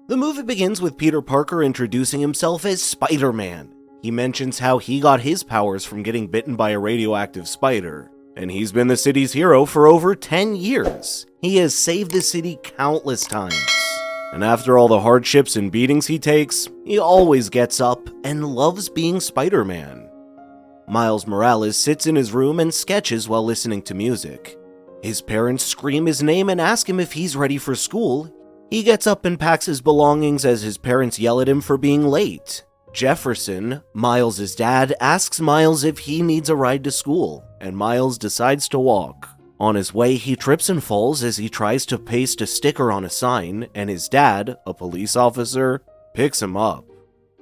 The movie begins with Peter Parker introducing himself as Spider-Man. He mentions how he got his powers from getting bitten by a radioactive spider, and he's been the city's hero for over 10 years. He has saved the city countless times. And after all the hardships and beatings he takes, he always gets up and loves being Spider-Man. Miles Morales sits in his room and sketches while listening to music. His parents scream his name and ask him if he's ready for school. He gets up and packs his belongings as his parents yell at him for being late. Jefferson, Miles' dad, asks Miles if he needs a ride to school, and Miles decides to walk. On his way, he trips and falls as he tries to paste a sticker on a sign, and his dad, a police officer, picks him up.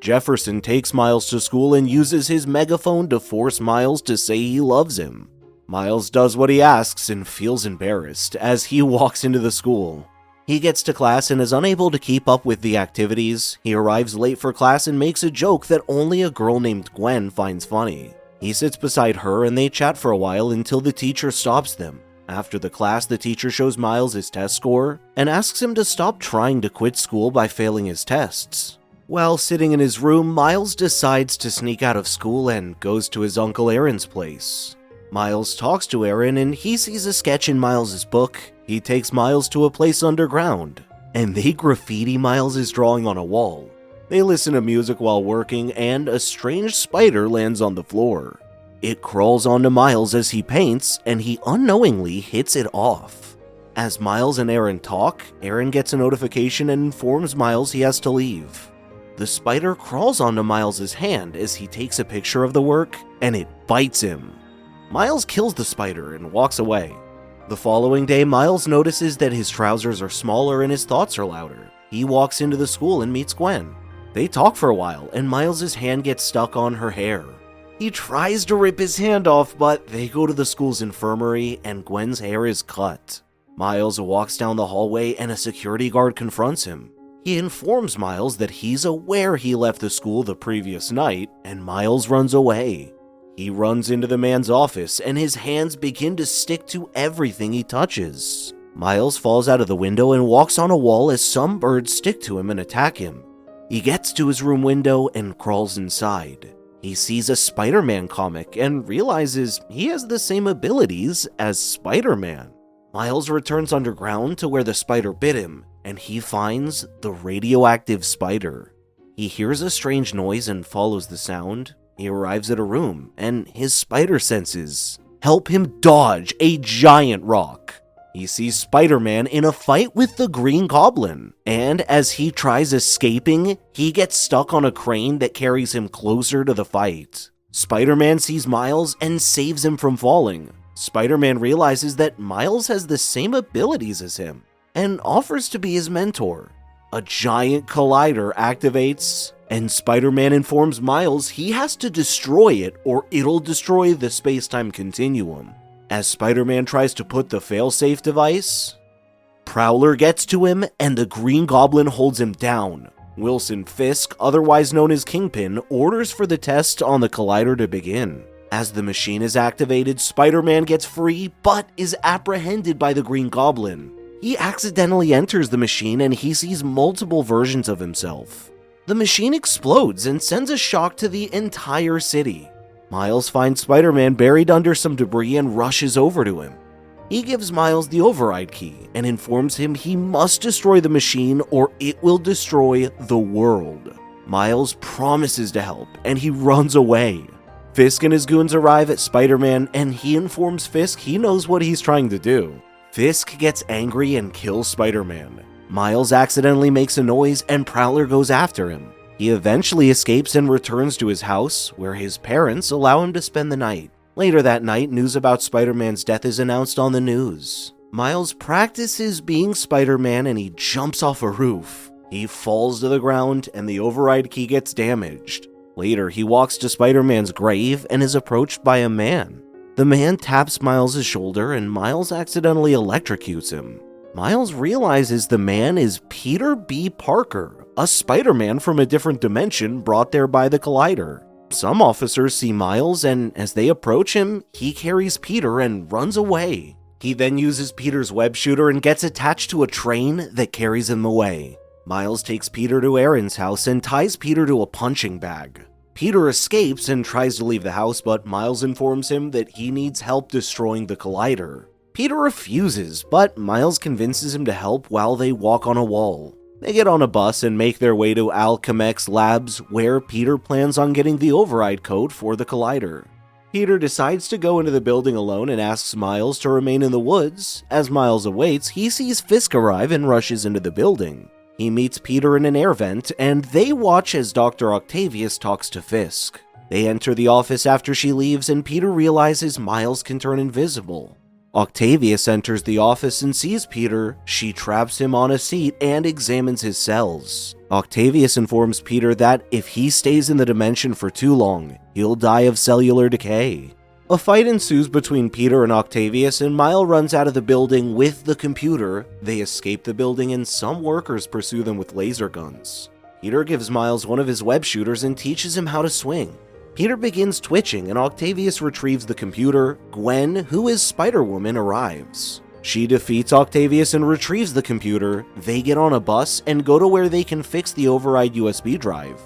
Jefferson takes Miles to school and uses his megaphone to force Miles to say he loves him. Miles does what he asks and feels embarrassed as he walks into the school. He gets to class and is unable to keep up with the activities. He arrives late for class and makes a joke that only a girl named Gwen finds funny. He sits beside her and they chat for a while until the teacher stops them. After the class, the teacher shows Miles his test score and asks him to stop trying to quit school by failing his tests. While sitting in his room, Miles decides to sneak out of school and goes to his Uncle Aaron's place. Miles talks to Aaron and he sees a sketch in Miles' book. He takes Miles to a place underground, and they graffiti Miles' drawing on a wall. They listen to music while working, and a strange spider lands on the floor. It crawls onto Miles as he paints, and he unknowingly hits it off. As Miles and Aaron talk, Aaron gets a notification and informs Miles he has to leave. The spider crawls onto Miles' hand as he takes a picture of the work, and it bites him. Miles kills the spider and walks away. The following day, Miles notices that his trousers are smaller and his thoughts are louder. He walks into the school and meets Gwen. They talk for a while, and Miles' hand gets stuck on her hair. He tries to rip his hand off, but they go to the school's infirmary, and Gwen's hair is cut. Miles walks down the hallway, and a security guard confronts him. He informs Miles that he's aware he left the school the previous night, and Miles runs away. He runs into the man's office, and his hands begin to stick to everything he touches. Miles falls out of the window and walks on a wall as some birds stick to him and attack him. He gets to his room window and crawls inside. He sees a Spider-Man comic and realizes he has the same abilities as Spider-Man. Miles returns underground to where the spider bit him, and he finds the radioactive spider. He hears a strange noise and follows the sound. He arrives at a room, and his spider senses help him dodge a giant rock. He sees Spider-Man in a fight with the Green Goblin, and as he tries escaping, he gets stuck on a crane that carries him closer to the fight. Spider-Man sees Miles and saves him from falling. Spider-Man realizes that Miles has the same abilities as him, and offers to be his mentor. A giant collider activates, and Spider-Man informs Miles he has to destroy it or it'll destroy the space-time continuum. As Spider-Man tries to put the failsafe device, Prowler gets to him and the Green Goblin holds him down. Wilson Fisk, otherwise known as Kingpin, orders for the test on the collider to begin. As the machine is activated, Spider-Man gets free but is apprehended by the Green Goblin. He accidentally enters the machine and he sees multiple versions of himself. The machine explodes and sends a shock to the entire city. Miles finds Spider-Man buried under some debris and rushes over to him. He gives Miles the override key and informs him he must destroy the machine or it will destroy the world. Miles promises to help and he runs away. Fisk and his goons arrive at Spider-Man and he informs Fisk he knows what he's trying to do. Fisk gets angry and kills Spider-Man. Miles accidentally makes a noise and Prowler goes after him. He eventually escapes and returns to his house, where his parents allow him to spend the night. Later that night, news about Spider-Man's death is announced on the news. Miles practices being Spider-Man and he jumps off a roof. He falls to the ground and the override key gets damaged. Later, he walks to Spider-Man's grave and is approached by a man. The man taps Miles' shoulder and Miles accidentally electrocutes him. Miles realizes the man is Peter B. Parker, a Spider-Man from a different dimension brought there by the collider. Some officers see Miles, and as they approach him, he carries Peter and runs away. He then uses Peter's web shooter and gets attached to a train that carries him away. Miles takes Peter to Aaron's house and ties Peter to a punching bag. Peter escapes and tries to leave the house, but Miles informs him that he needs help destroying the collider. Peter refuses, but Miles convinces him to help while they walk on a wall. They get on a bus and make their way to Alchemek's labs, where Peter plans on getting the override code for the collider. Peter decides to go into the building alone and asks Miles to remain in the woods. As Miles awaits, he sees Fisk arrive and rushes into the building. He meets Peter in an air vent, and they watch as Dr. Octavius talks to Fisk. They enter the office after she leaves, and Peter realizes Miles can turn invisible. Octavius enters the office and sees Peter. She traps him on a seat and examines his cells. Octavius informs Peter that if he stays in the dimension for too long, he'll die of cellular decay. A fight ensues between Peter and Octavius, and Miles runs out of the building with the computer. They escape the building, and some workers pursue them with laser guns. Peter gives Miles one of his web shooters and teaches him how to swing. Peter begins twitching, and Octavius retrieves the computer. Gwen, who is Spider-Woman, arrives. She defeats Octavius and retrieves the computer. They get on a bus and go to where they can fix the override USB drive.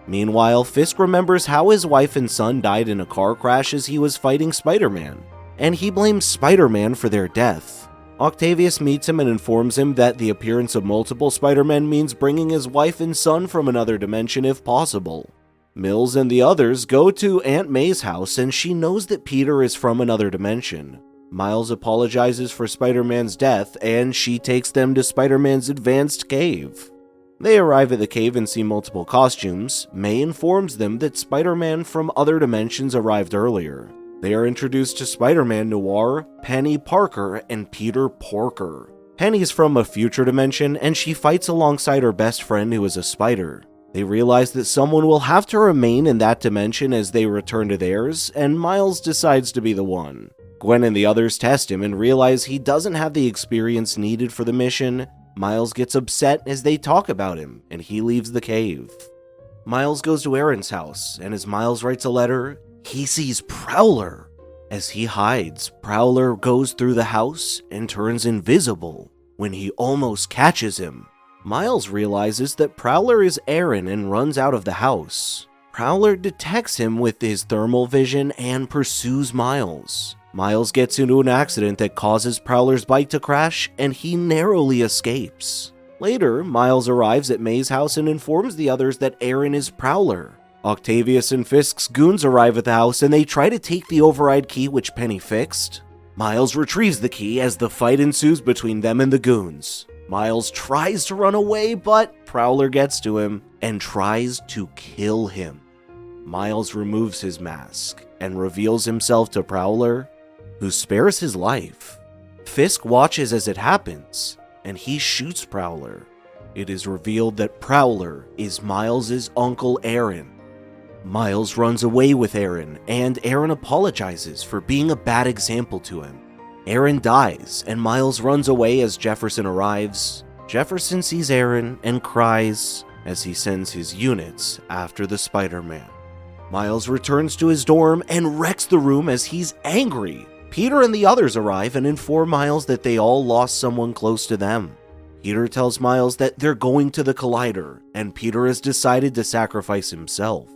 Meanwhile, Fisk remembers how his wife and son died in a car crash as he was fighting Spider-Man, and he blames Spider-Man for their death. Octavius meets him and informs him that the appearance of multiple Spider-Men means bringing his wife and son from another dimension if possible. Mills and the others go to Aunt May's house, and she knows that Peter is from another dimension. Miles apologizes for Spider-Man's death, and she takes them to Spider-Man's advanced cave. They arrive at the cave and see multiple costumes. May informs them that Spider-Man from other dimensions arrived earlier. They are introduced to Spider-Man Noir, Penny Parker, and Peter Porker. Penny's from a future dimension, and she fights alongside her best friend who is a spider. They realize that someone will have to remain in that dimension as they return to theirs, and Miles decides to be the one. Gwen and the others test him and realize he doesn't have the experience needed for the mission. Miles gets upset as they talk about him, and he leaves the cave. Miles goes to Aaron's house, and as Miles writes a letter, he sees Prowler. As he hides, Prowler goes through the house and turns invisible. When he almost catches him, Miles realizes that Prowler is Aaron and runs out of the house. Prowler detects him with his thermal vision and pursues Miles. Miles gets into an accident that causes Prowler's bike to crash, and he narrowly escapes. Later, Miles arrives at May's house and informs the others that Aaron is Prowler. Octavius and Fisk's goons arrive at the house, and they try to take the override key which Penny fixed. Miles retrieves the key as the fight ensues between them and the goons. Miles tries to run away, but Prowler gets to him and tries to kill him. Miles removes his mask and reveals himself to Prowler, who spares his life. Fisk watches as it happens, and he shoots Prowler. It is revealed that Prowler is Miles' uncle Aaron. Miles runs away with Aaron, and Aaron apologizes for being a bad example to him. Aaron dies, and Miles runs away as Jefferson arrives. Jefferson sees Aaron and cries as he sends his units after the Spider-Man. Miles returns to his dorm and wrecks the room as he's angry. Peter and the others arrive and inform Miles that they all lost someone close to them. Peter tells Miles that they're going to the collider, and Peter has decided to sacrifice himself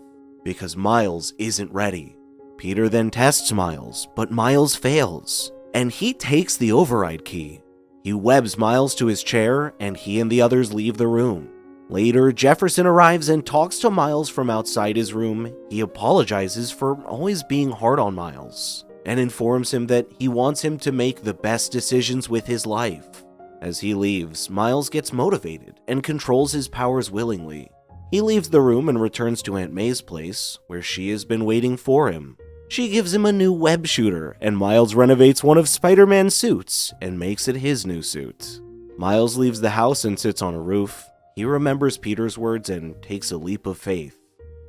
because Miles isn't ready. Peter then tests Miles, but Miles fails, and he takes the override key. He webs Miles to his chair, and he and the others leave the room. Later, Jefferson arrives and talks to Miles from outside his room. He apologizes for always being hard on Miles, and informs him that he wants him to make the best decisions with his life. As he leaves, Miles gets motivated and controls his powers willingly. He leaves the room and returns to Aunt May's place, where she has been waiting for him. She gives him a new web shooter, and Miles renovates one of Spider-Man's suits and makes it his new suit. Miles leaves the house and sits on a roof. He remembers Peter's words and takes a leap of faith.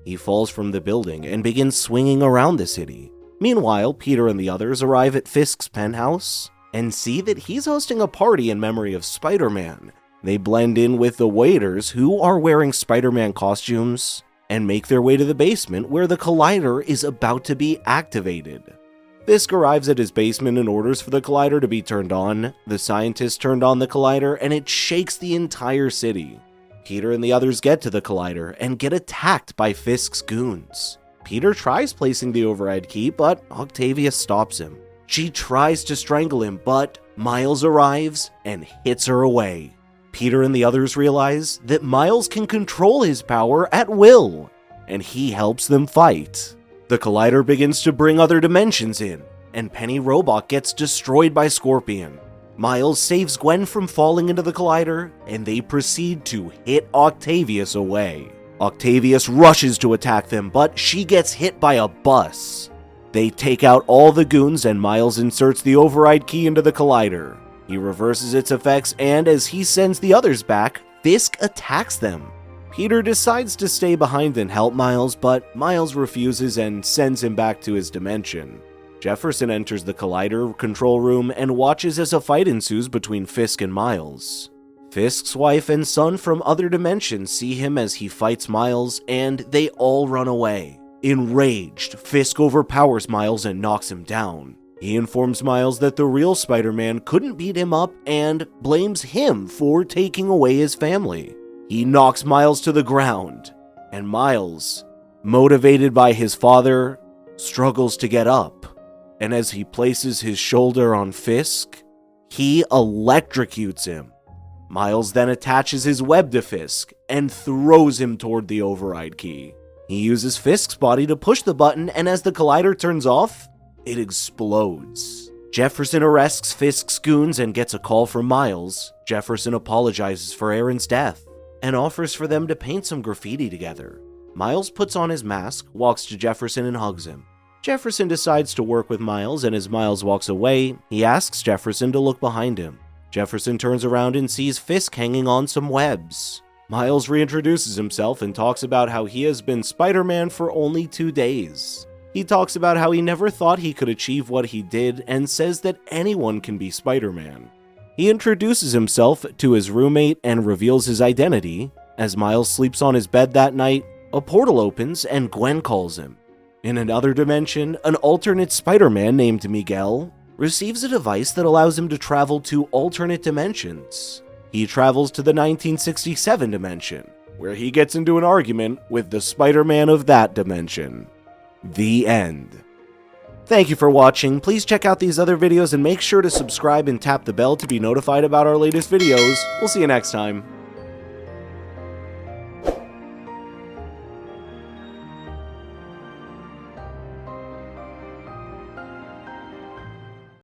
He falls from the building and begins swinging around the city. Meanwhile, Peter and the others arrive at Fisk's penthouse and see that he's hosting a party in memory of Spider-Man. They blend in with the waiters, who are wearing Spider-Man costumes, and make their way to the basement where the collider is about to be activated. Fisk arrives at his basement and orders for the collider to be turned on. The scientists turned on the collider, and it shakes the entire city. Peter and the others get to the collider and get attacked by Fisk's goons. Peter tries placing the override key, but Octavia stops him. She tries to strangle him, but Miles arrives and hits her away. Peter and the others realize that Miles can control his power at will, and he helps them fight. The collider begins to bring other dimensions in, and Penny Robot gets destroyed by Scorpion. Miles saves Gwen from falling into the collider, and they proceed to hit Octavius away. Octavius rushes to attack them, but she gets hit by a bus. They take out all the goons, and Miles inserts the override key into the collider. He reverses its effects, and as he sends the others back, Fisk attacks them. Peter decides to stay behind and help Miles, but Miles refuses and sends him back to his dimension. Jefferson enters the collider control room and watches as a fight ensues between Fisk and Miles. Fisk's wife and son from other dimensions see him as he fights Miles, and they all run away. Enraged, Fisk overpowers Miles and knocks him down. He informs Miles that the real Spider-Man couldn't beat him up and blames him for taking away his family. He knocks Miles to the ground, and Miles, motivated by his father, struggles to get up. And as he places his shoulder on Fisk, he electrocutes him. Miles then attaches his web to Fisk and throws him toward the override key. He uses Fisk's body to push the button, and as the collider turns off, it explodes. Jefferson arrests Fisk's goons and gets a call from Miles. Jefferson apologizes for Aaron's death and offers for them to paint some graffiti together. Miles puts on his mask, walks to Jefferson, and hugs him. Jefferson decides to work with Miles, and as Miles walks away, he asks Jefferson to look behind him. Jefferson turns around and sees Fisk hanging on some webs. Miles reintroduces himself and talks about how he has been Spider-Man for only 2 days. He talks about how he never thought he could achieve what he did and says that anyone can be Spider-Man. He introduces himself to his roommate and reveals his identity. As Miles sleeps on his bed that night, a portal opens and Gwen calls him. In another dimension, an alternate Spider-Man named Miguel receives a device that allows him to travel to alternate dimensions. He travels to the 1967 dimension, where he gets into an argument with the Spider-Man of that dimension. The end. Thank you for watching. Please check out these other videos and make sure to subscribe and tap the bell to be notified about our latest videos. We'll see you next time.